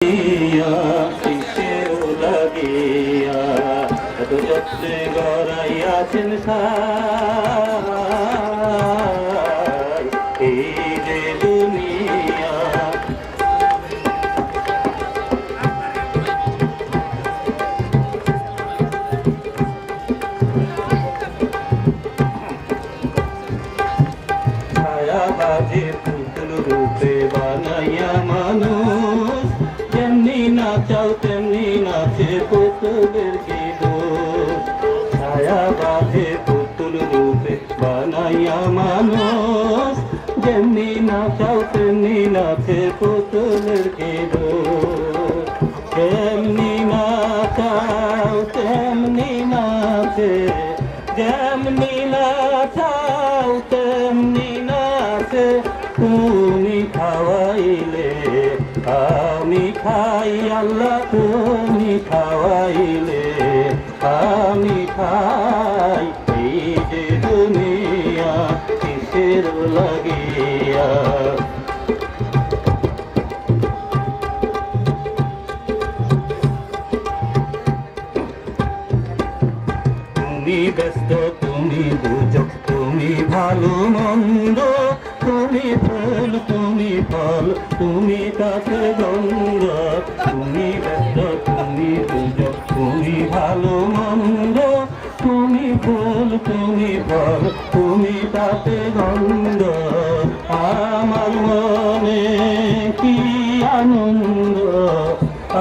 কিসের লাগিয়া এত যত্নে গড়াইয়াছেন সাই এই যে দুনিয়া। ছায়াবাদে পুতুল রূপে বানাইয়া মানুষ, যেমনি নাচাও তেমনি নাচে পুতুলের কি দোষ। ছায়াবাদে পুতুল রূপে বানাইয়া মানুষ, যেমনি নাচাও তেমনি নাচে পুতুলের কি দোষ। যেমনি নাচাও তেমনি নাচে, যেমনি নাচাও তেমনি নাচে। তুমি খাওয়াইলে আমি খাই আল্লাহ, তুমি খাওয়াইলে আমি খাই। এই যে দুনিয়া কিসের লাগিয়া। তুমি ব্যস্ত তুমি বুঝো, তুমি ভালো মন্দ, তুমি ফুল তুমি ফল, তুমি কাছে গন্ধ। তুমি ব্যস্ত তুমি বুঝো, তুমি ভালো মন্দ, তুমি ফুল তুমি ফল, তুমি তাতে গন্ধ। আমার মনে কি আনন্দ,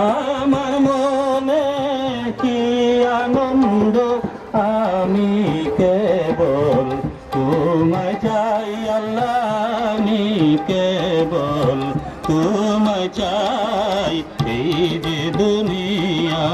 আমার মনে কি আনন্দ। আমি কেবল তোমায় চাই আল্লাহ, আমি কেবল তোমায় চাই। এই যে দুনিয়া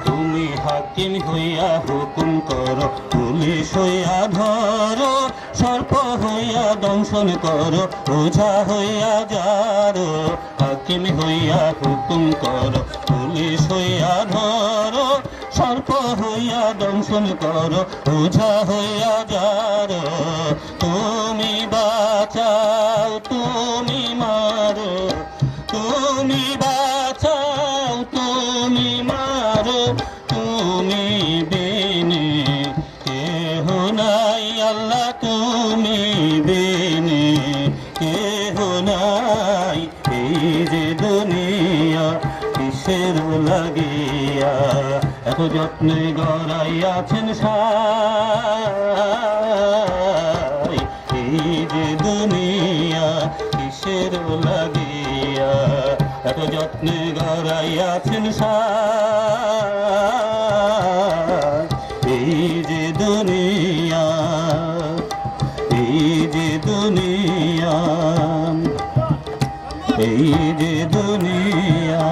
তুমি হাকিম হইয়া হুকুম করো, পুলিশ হইয়া ধরো, সর্প হইয়া দংশন করো, ওঝা হইয়া যারো। হাকিম হইয়া হুকুম করো, পুলিশ হইয়া ধরো, সর্প হইয়া দংশন করো, ওঝা হইয়া যারো। তুমি বাঁচাও তুমি মারো, তুমি বাঁচাও তুমি মারো। তুমি বিনে কেহ নাই আল্লাহ, তুমি বিনে কেহ নাই। এই যে দুনিয়া কিসের লাগিয়া এত যত্নে গড়াইয়াছেন সাই। এই যে দুনিয়া কিসের লাগিয়া এত যত্নে গড়াইয়াছেন সাই। এই যে দুনিয়া, এই যে দুনিয়া, এই যে দুনিয়া।